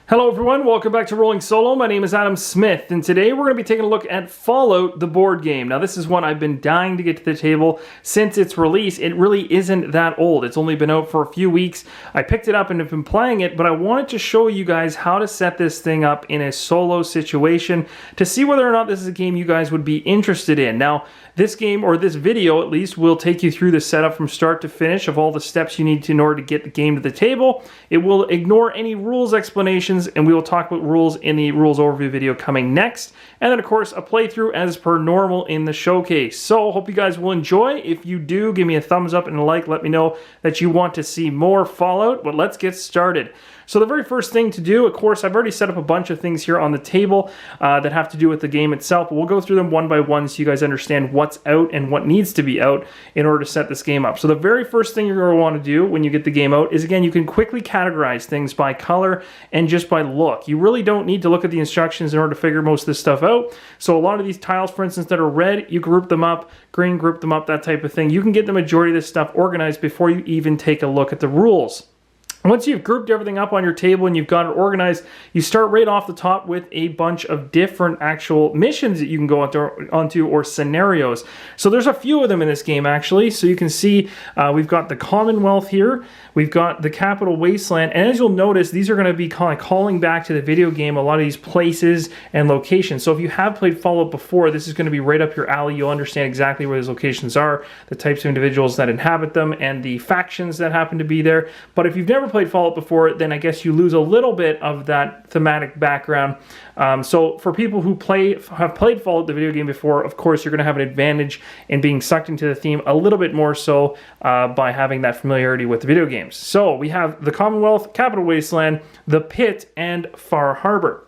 Hello everyone, welcome back to Rolling Solo. My name is Adam Smith, and today we're going to be taking a look at Fallout, the board game. Now this is one I've been dying to get to the table since its release. It really isn't that old. It's only been out for a few weeks. I picked it up and have been playing it, but I wanted to show you guys how to set this thing up in a solo situation to see whether or not this is a game you guys would be interested in. Now, this game, or this video at least, will take you through the setup from start to finish of all the steps you need to in order to get the game to the table. It will ignore any rules explanations, and we will talk about rules in the rules overview video coming next. And then, of course, a playthrough as per normal in the showcase. So, hope you guys will enjoy. If you do, give me a thumbs up and a like. Let me know that you want to see more Fallout, but let's get started. So the very first thing to do, of course, I've already set up a bunch of things here on the table that have to do with the game itself. But we'll go through them one by one so you guys understand what's out and what needs to be out in order to set this game up. So the very first thing you're going to want to do when you get the game out is, again, you can quickly categorize things by color and just by look. You really don't need to look at the instructions in order to figure most of this stuff out. So a lot of these tiles, for instance, that are red, you group them up, green, group them up, that type of thing. You can get the majority of this stuff organized before you even take a look at the rules. Once you've grouped everything up on your table and you've got it organized, you start right off the top with a bunch of different actual missions that you can go onto or scenarios. So there's a few of them in this game, actually. So you can see we've got the Commonwealth here. We've got the capital Wasteland. And as you'll notice, these are going to be calling back to the video game a lot of these places and locations. So if you have played Fallout before, this is going to be right up your alley. You'll understand exactly where those locations are, the types of individuals that inhabit them, and the factions that happen to be there. But if you've never played Fallout before, then I guess you lose a little bit of that thematic background. So for people who have played Fallout the video game before, of course you're going to have an advantage in being sucked into the theme a little bit more so by having that familiarity with the video games. So we have the Commonwealth, Capital Wasteland, the Pit, and Far Harbor.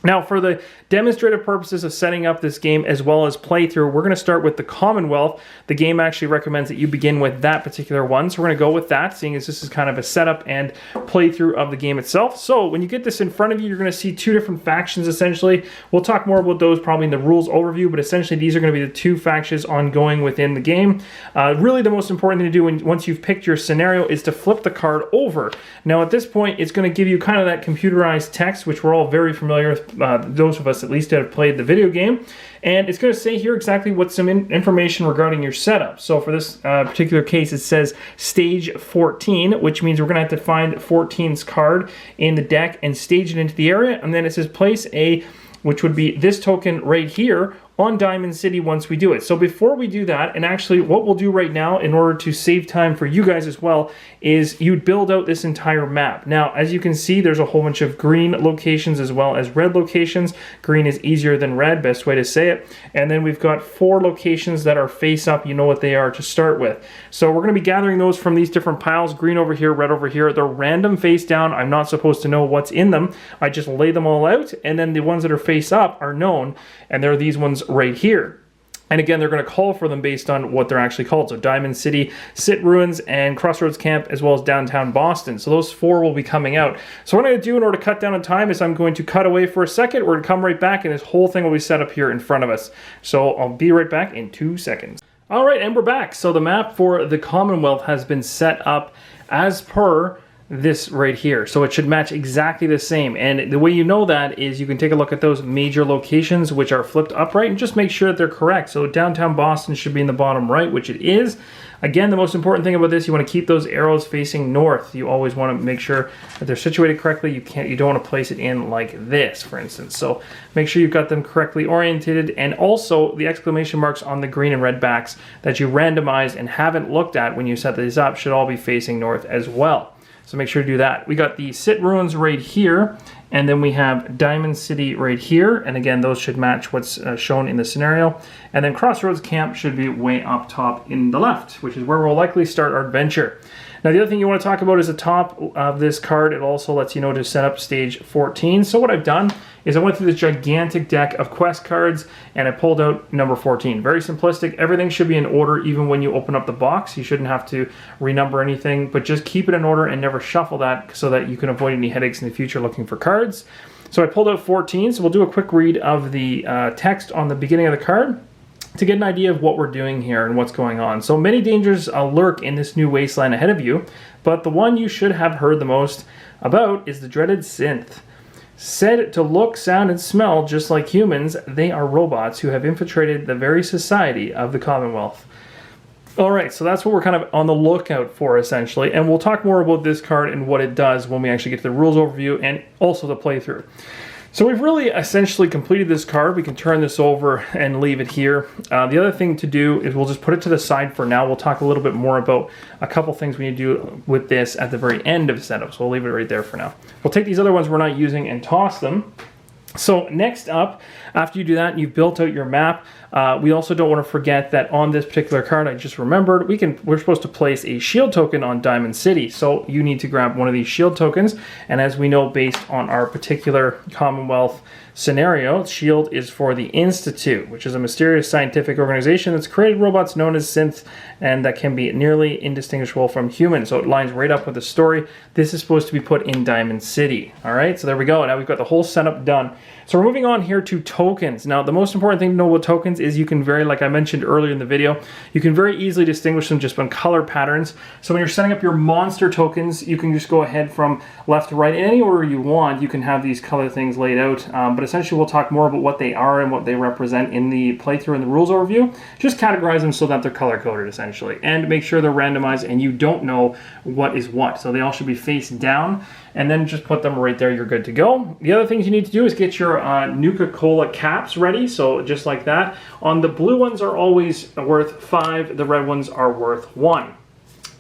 Now, for the demonstrative purposes of setting up this game as well as playthrough, we're going to start with the Commonwealth. The game actually recommends that you begin with that particular one, so we're going to go with that, seeing as this is kind of a setup and playthrough of the game itself. So when you get this in front of you, you're going to see two different factions, essentially. We'll talk more about those probably in the rules overview, but essentially these are going to be the two factions ongoing within the game. Really, the most important thing to do once you've picked your scenario is to flip the card over. Now, at this point, it's going to give you kind of that computerized text, which we're all very familiar with. Those of us at least that have played the video game, and it's going to say here exactly what some information regarding your setup. So for this particular case, it says stage 14, which means we're going to have to find 14's card in the deck and stage it into the area, and then it says place a, which would be this token right here, on Diamond City once we do it. So before we do that, and actually what we'll do right now in order to save time for you guys as well, is you'd build out this entire map. Now, as you can see, there's a whole bunch of green locations as well as red locations. Green is easier than red, best way to say it. And then we've got 4 locations that are face up. You know what they are to start with. So we're going to be gathering those from these different piles. Green over here, red over here. They're random face down. I'm not supposed to know what's in them. I just lay them all out, and then the ones that are face up are known, and they're these ones right here. And again, they're going to call for them based on what they're actually called. So Diamond City, Sit Ruins, and Crossroads Camp, as well as downtown Boston. So those 4 will be coming out. So what I'm going to do in order to cut down on time is I'm going to cut away for a second. We're going to come right back, and this whole thing will be set up here in front of us. So I'll be right back in 2 seconds. All right, and we're back. So the map for the Commonwealth has been set up as per this right here, so it should match exactly the same. And the way you know that is you can take a look at those major locations which are flipped upright and just make sure that they're correct. So downtown Boston should be in the bottom right, which it is. Again, the most important thing about this, you want to keep those arrows facing north. You always want to make sure that they're situated correctly. You don't want to place it in like this, for instance. So make sure you've got them correctly oriented, and also the exclamation marks on the green and red backs that you randomized and haven't looked at when you set these up should all be facing north as well. So make sure to do that. We got the Sit Ruins right here, and then we have Diamond City right here. And again, those should match what's shown in the scenario. And then Crossroads Camp should be way up top in the left, which is where we'll likely start our adventure. Now, the other thing you want to talk about is the top of this card. It also lets you know to set up stage 14. So what I've done is I went through this gigantic deck of quest cards, and I pulled out number 14. Very simplistic. Everything should be in order even when you open up the box. You shouldn't have to renumber anything, but just keep it in order and never shuffle that so that you can avoid any headaches in the future looking for cards. So I pulled out 14, so we'll do a quick read of the text on the beginning of the card to get an idea of what we're doing here and what's going on. So many dangers lurk in this new wasteland ahead of you, but the one you should have heard the most about is the dreaded synth. Said to look, sound, and smell just like humans, they are robots who have infiltrated the very society of the Commonwealth. Alright, so that's what we're kind of on the lookout for, essentially. And we'll talk more about this card and what it does when we actually get to the rules overview and also the playthrough. So we've really essentially completed this card. We can turn this over and leave it here. The other thing to do is we'll just put it to the side for now. We'll talk a little bit more about a couple things we need to do with this at the very end of the setup. So we'll leave it right there for now. We'll take these other ones we're not using and toss them. So next up, after you do that, you've built out your map. We also don't want to forget that on this particular card, I just remembered, we're supposed to place a shield token on Diamond City. So you need to grab one of these shield tokens. And as we know, based on our particular Commonwealth scenario, shield is for the Institute, which is a mysterious scientific organization that's created robots known as synths and that can be nearly indistinguishable from humans. So it lines right up with the story. This is supposed to be put in Diamond City. All right, so there we go. Now we've got the whole setup done. So we're moving on here to tokens. Now the most important thing to know about tokens is you can like I mentioned earlier in the video, you can very easily distinguish them just by color patterns. So when you're setting up your monster tokens, you can just go ahead from left to right in any order you want. You can have these color things laid out, but essentially we'll talk more about what they are and what they represent in the playthrough and the rules overview. Just categorize them so that they're color coded essentially, and make sure they're randomized and you don't know what is what. So they all should be face down, and then just put them right there, you're good to go. The other things you need to do is get your Nuka-Cola caps ready, so just like that. On the blue ones are always worth 5, the red ones are worth 1.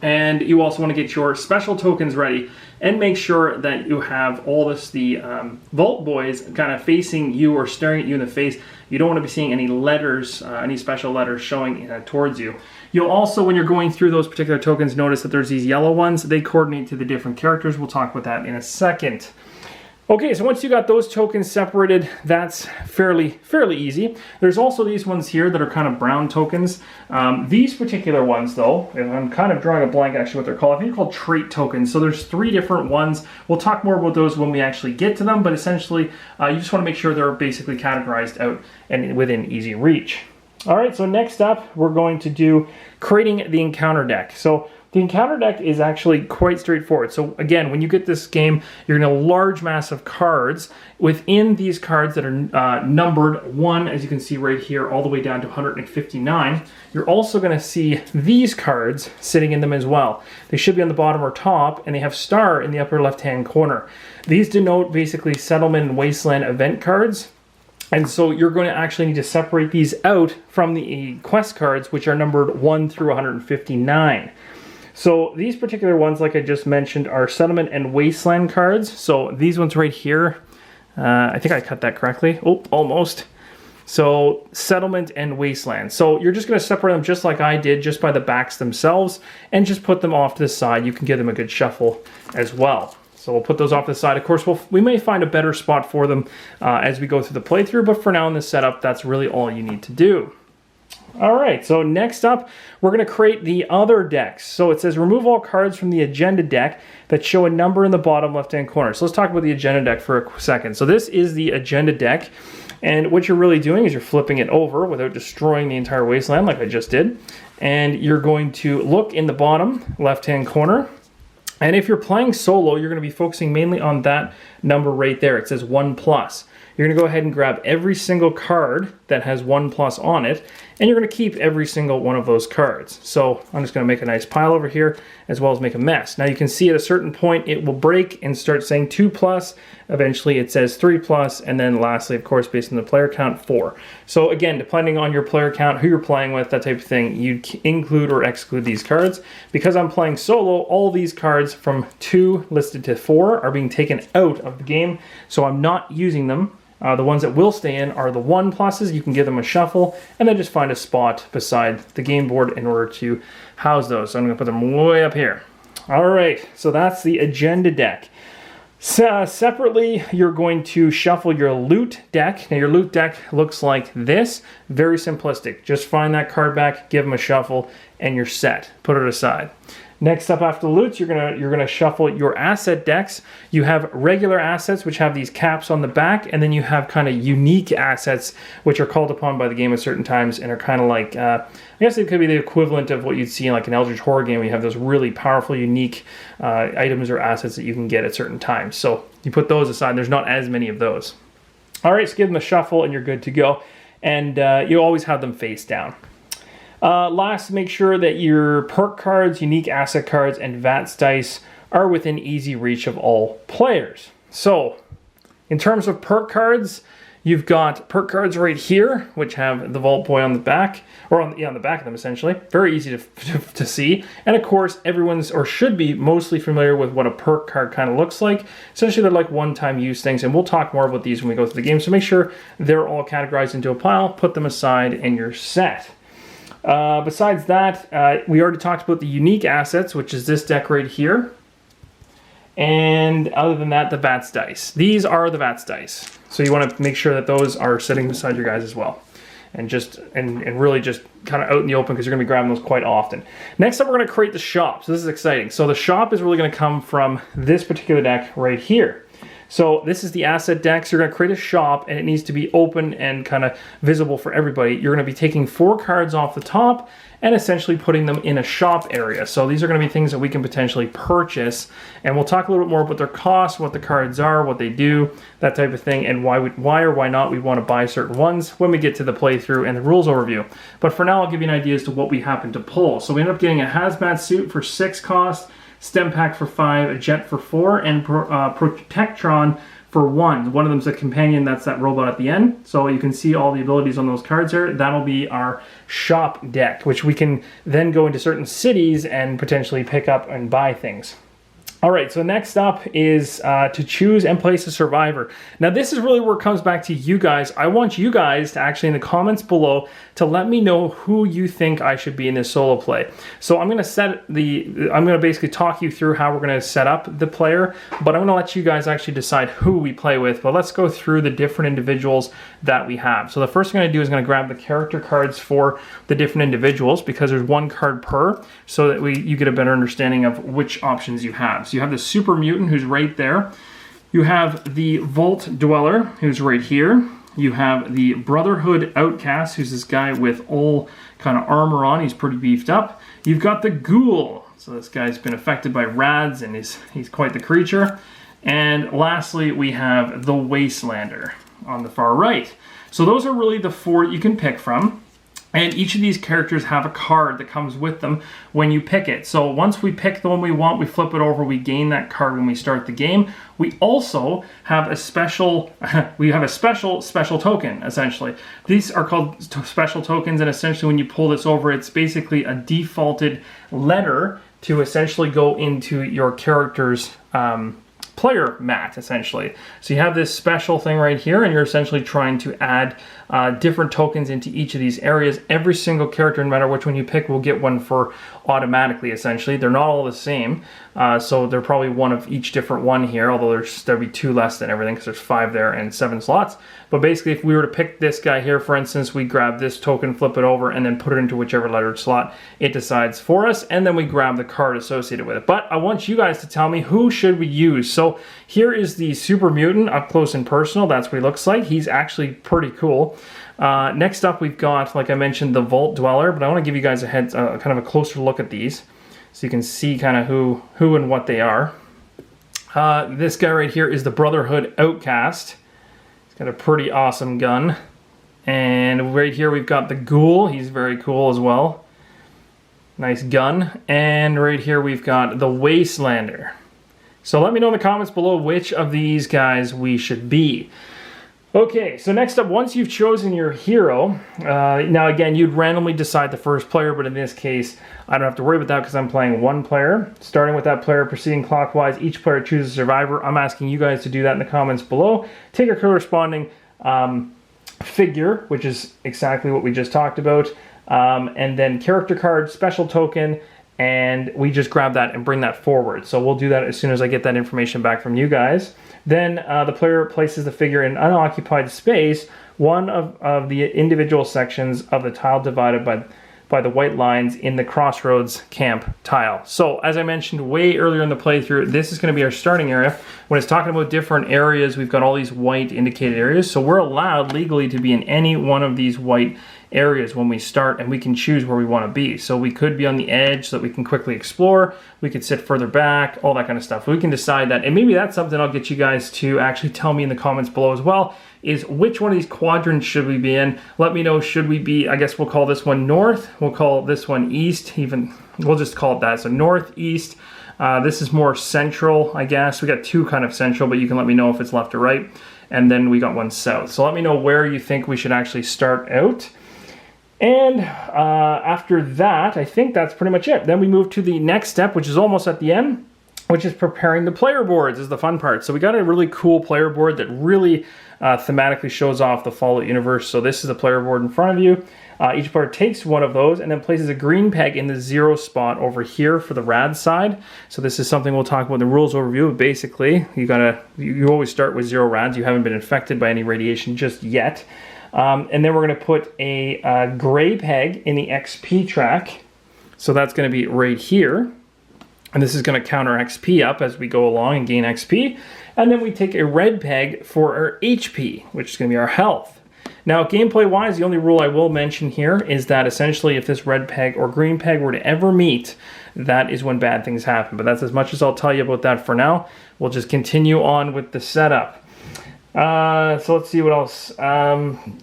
And you also want to get your special tokens ready and make sure that you have all the Vault Boys kind of facing you or staring at you in the face. You don't want to be seeing any letters, any special letters showing towards you. You'll also, when you're going through those particular tokens, notice that there's these yellow ones. They coordinate to the different characters. We'll talk about that in a second. Okay, so once you got those tokens separated, that's fairly easy. There's also these ones here that are kind of brown tokens. These particular ones, though, and I'm kind of drawing a blank actually what they're called. I think they're called trait tokens. So there's 3 different ones. We'll talk more about those when we actually get to them, but essentially you just want to make sure they're basically categorized out and within easy reach. All right, so next up, we're going to do creating the encounter deck. So the encounter deck is actually quite straightforward. So again, when you get this game, you're in a large mass of cards. Within these cards that are numbered 1, as you can see right here, all the way down to 159, you're also going to see these cards sitting in them as well. They should be on the bottom or top, and they have star in the upper left-hand corner. These denote basically settlement and wasteland event cards. And so you're going to actually need to separate these out from the quest cards, which are numbered 1 through 159. So these particular ones, like I just mentioned, are settlement and wasteland cards. So these ones right here, I think I cut that correctly. Oh, almost. So settlement and wasteland. So you're just going to separate them just like I did, just by the backs themselves, and just put them off to the side. You can give them a good shuffle as well. So we'll put those off to the side. Of course, we may find a better spot for them as we go through the playthrough, but for now in this setup, that's really all you need to do. All right, so next up, we're going to create the other decks. So it says remove all cards from the agenda deck that show a number in the bottom left-hand corner. So let's talk about the agenda deck for a second. So this is the agenda deck, and what you're really doing is you're flipping it over without destroying the entire wasteland like I just did. And you're going to look in the bottom left-hand corner. And if you're playing solo, you're going to be focusing mainly on that number right there. It says 1+. You're going to go ahead and grab every single card that has 1+ on it, and you're going to keep every single one of those cards. So I'm just going to make a nice pile over here, as well as make a mess. Now you can see at a certain point it will break and start saying 2+. Eventually it says 3+, and then lastly, of course, based on the player count, 4. So again, depending on your player count, who you're playing with, that type of thing, you include or exclude these cards. Because I'm playing solo, all these cards from 2 listed to 4 are being taken out of the game, so I'm not using them. The ones that will stay in are the 1+. You can give them a shuffle and then just find a spot beside the game board in order to house those. So I'm going to put them way up here. All right, so that's the agenda deck. Separately, you're going to shuffle your loot deck. Now your loot deck looks like this. Very simplistic. Just find that card back, give them a shuffle, and you're set. Put it aside. Next up after the loots, you're gonna shuffle your asset decks. You have regular assets, which have these caps on the back, and then you have kind of unique assets, which are called upon by the game at certain times and are kind of like, I guess it could be the equivalent of what you'd see in like an Eldritch Horror game, where you have those really powerful, unique items or assets that you can get at certain times. So you put those aside. There's not as many of those. All right, so give them a shuffle and you're good to go. And you always have them face down. Last, make sure that your perk cards, unique asset cards, and VATS dice are within easy reach of all players. So, in terms of perk cards, you've got perk cards right here, which have the Vault Boy on the back, or on the back of them essentially. Very easy to see. And of course, everyone's, or should be, mostly familiar with what a perk card kind of looks like. Essentially, they're like one-time use things, and we'll talk more about these when we go through the game. So make sure they're all categorized into a pile, put them aside, and you're set. Besides that, we already talked about the unique assets, which is this deck right here. And other than that, the VATS dice. These are the VATS dice. So you want to make sure that those are sitting beside your guys as well. And really just kind of out in the open, because you're going to be grabbing those quite often. Next up, we're going to create the shop. So this is exciting. So the shop is really going to come from this particular deck right here. So this is the asset deck. So you're going to create a shop, and it needs to be open and kind of visible for everybody. You're going to be taking 4 cards off the top and essentially putting them in a shop area. So these are going to be things that we can potentially purchase, and we'll talk a little bit more about their cost, what the cards are, what they do, that type of thing, and why or why not we want to buy certain ones when we get to the playthrough and the rules overview. But for now, I'll give you an idea as to what we happen to pull. So we end up getting a hazmat suit for 6 cost, stem pack for 5, a jet for 4, and Protectron for 1. One of them's a companion, that's that robot at the end. So you can see all the abilities on those cards there. That'll be our shop deck, which we can then go into certain cities and potentially pick up and buy things. All right, so next up is to choose and place a survivor. Now this is really where it comes back to you guys. I want you guys to actually, in the comments below, to let me know who you think I should be in this solo play. So I'm gonna basically talk you through how we're gonna set up the player, but I'm gonna let you guys actually decide who we play with. But let's go through the different individuals that we have. So the first thing I'm gonna do is I'm gonna grab the character cards for the different individuals, because there's 1 card per, so that you get a better understanding of which options you have. So you have the Super Mutant, who's right there. You have the Vault Dweller, who's right here. You have the Brotherhood Outcast, who's this guy with all kind of armor on. He's pretty beefed up. You've got the Ghoul. So this guy's been affected by rads, and he's quite the creature. And lastly, we have the Wastelander on the far right. So those are really the 4 you can pick from. And each of these characters have a card that comes with them when you pick it. So once we pick the one we want, we flip it over, we gain that card when we start the game. We also have a special token, essentially. These are called special tokens, and essentially when you pull this over, it's basically a defaulted letter to essentially go into your character's player mat, essentially. So you have this special thing right here, and you're essentially trying to add different tokens into each of these areas. Every single character, no matter which one you pick, will get one for automatically, essentially. They're not all the same, so they're probably one of each different one here, although there'll be 2 less than everything, because there's 5 there and 7 slots. But basically, if we were to pick this guy here, for instance, we grab this token, flip it over, and then put it into whichever lettered slot it decides for us, and then we grab the card associated with it. But I want you guys to tell me, who should we use? So here is the Super Mutant up close and personal. That's what he looks like. He's actually pretty cool. Next up, we've got, like I mentioned, the Vault Dweller, but I want to give you guys kind of a closer look at these, so you can see kind of who and what they are. This guy right here is the Brotherhood Outcast. He's got a pretty awesome gun. And right here we've got the Ghoul. He's very cool as well. Nice gun. And right here we've got the Wastelander. So let me know in the comments below which of these guys we should be. Okay, so next up, once you've chosen your hero, now again, you'd randomly decide the first player, but in this case, I don't have to worry about that because I'm playing 1 player. Starting with that player, proceeding clockwise, each player chooses a survivor. I'm asking you guys to do that in the comments below. Take a corresponding figure, which is exactly what we just talked about, and then character card, special token, and we just grab that and bring that forward. So we'll do that as soon as I get that information back from you guys. Then the player places the figure in unoccupied space, one of the individual sections of the tile divided by by the white lines in the crossroads camp tile. So as I mentioned way earlier in the playthrough, this is going to be our starting area. When it's talking about different areas, we've got all these white indicated areas. So we're allowed legally to be in any one of these white areas when we start, and we can choose where we want to be. So we could be on the edge so that we can quickly explore. We could sit further back, all that kind of stuff. We can decide that, and maybe that's something I'll get you guys to actually tell me in the comments below as well, is which one of these quadrants should we be in? Let me know, should we be, I guess we'll call this one north, we'll call this one east, even, we'll just call it that. So northeast, this is more central, I guess. We got two kind of central, but you can let me know if it's left or right. And then we got one south. So let me know where you think we should actually start out. And after that, I think that's pretty much it. Then we move to the next step, which is almost at the end, which is preparing the player boards is the fun part. So we got a really cool player board that really thematically shows off the Fallout universe. So this is the player board in front of you. Each player takes one of those and then places a green peg in the 0 spot over here for the rad side. So this is something we'll talk about in the rules overview. Basically, you always start with 0 rads. You haven't been infected by any radiation just yet. And then we're going to put a gray peg in the XP track. So that's going to be right here. And this is going to count our XP up as we go along and gain XP. And then we take a red peg for our HP, which is going to be our health. Now, gameplay-wise, the only rule I will mention here is that essentially if this red peg or green peg were to ever meet, that is when bad things happen. But that's as much as I'll tell you about that for now. We'll just continue on with the setup. So let's see what else.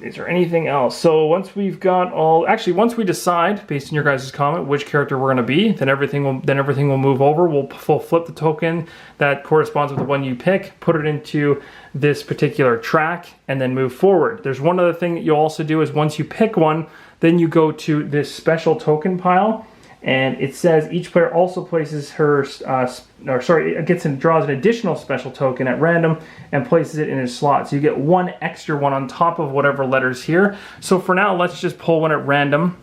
Is there anything else? So once we've got all, actually once we decide based on your guys' comment which character we're going to be, then everything will move over. We'll flip the token that corresponds with the one you pick, put it into this particular track, and then move forward. There's one other thing that you'll also do is once you pick one, then you go to this special token pile. And it says each player also places her, draws an additional special token at random and places it in his slot. So you get one extra one on top of whatever letter's here. So for now, let's just pull one at random.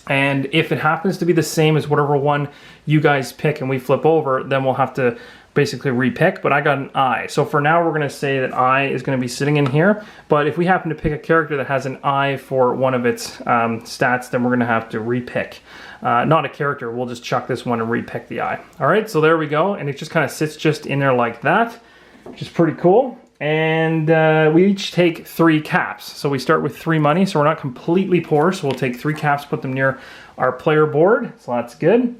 And if it happens to be the same as whatever one you guys pick and we flip over, then we'll have to basically repick, but I got an I. So for now, we're going to say that I is going to be sitting in here. But if we happen to pick a character that has an I for one of its stats, then we're going to have to repick. Not a character, we'll just chuck this one and repick the I. All right, so there we go. And it just kind of sits just in there like that, which is pretty cool. And we each take 3 caps. So we start with 3 money, so we're not completely poor. So we'll take 3 caps, put them near our player board. So that's good.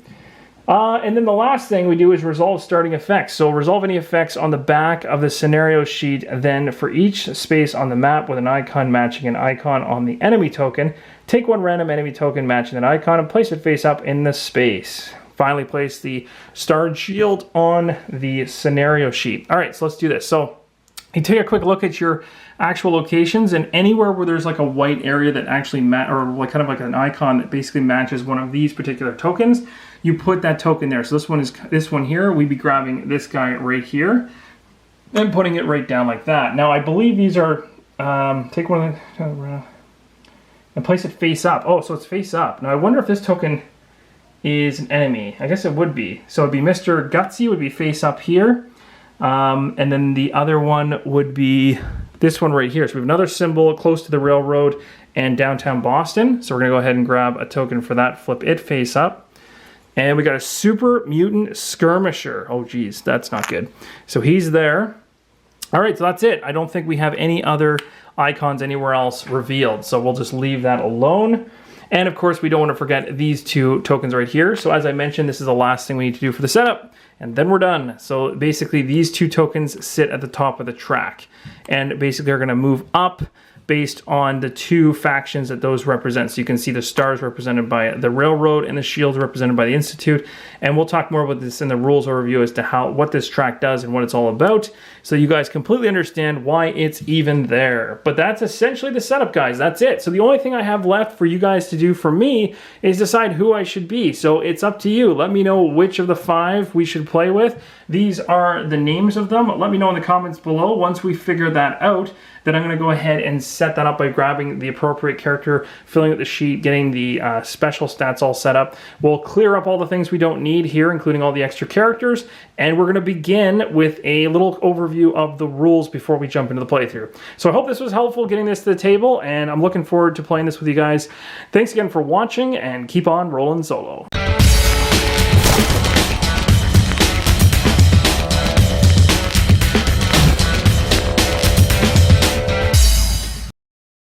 And then the last thing we do is resolve starting effects. So resolve any effects on the back of the scenario sheet. Then for each space on the map with an icon matching an icon on the enemy token, take one random enemy token matching that icon and place it face up in the space. Finally, place the starred shield on the scenario sheet. All right, so let's do this. So you take a quick look at your actual locations, and anywhere where there's like a white area that actually or like kind of like an icon that basically matches one of these particular tokens, you put that token there. So this one here, we'd be grabbing this guy right here and putting it right down like that. Now I believe these are take one of the and place it face up. Oh, so it's face up. Now I wonder if this token is an enemy. I guess it would be. So it'd be Mr. Gutsy would be face up here. And then the other one would be this one right here. So we have another symbol close to the railroad and downtown Boston. So we're gonna go ahead and grab a token for that, flip it face up. And we got a super mutant skirmisher. Oh geez, that's not good. So he's there. All right, so that's it. I don't think we have any other icons anywhere else revealed. So we'll just leave that alone. And of course, we don't want to forget these 2 tokens right here. So as I mentioned, this is the last thing we need to do for the setup. And then we're done. So basically these 2 tokens sit at the top of the track and basically are going to move up based on the 2 factions that those represent. So you can see the stars represented by the railroad and the shields represented by the Institute. And we'll talk more about this in the rules overview as to what this track does and what it's all about, so you guys completely understand why it's even there. But that's essentially the setup, guys. That's it. So the only thing I have left for you guys to do for me is decide who I should be. So it's up to you. Let me know which of the 5 we should play with. These are the names of them. Let me know in the comments below. Once we figure that out, then I'm going to go ahead and set that up by grabbing the appropriate character, filling out the sheet, getting the special stats all set up. We'll clear up all the things we don't need here, including all the extra characters, and we're going to begin with a little overview of the rules before we jump into the playthrough. So I hope this was helpful getting this to the table, and I'm looking forward to playing this with you guys. Thanks again for watching, and keep on rolling solo.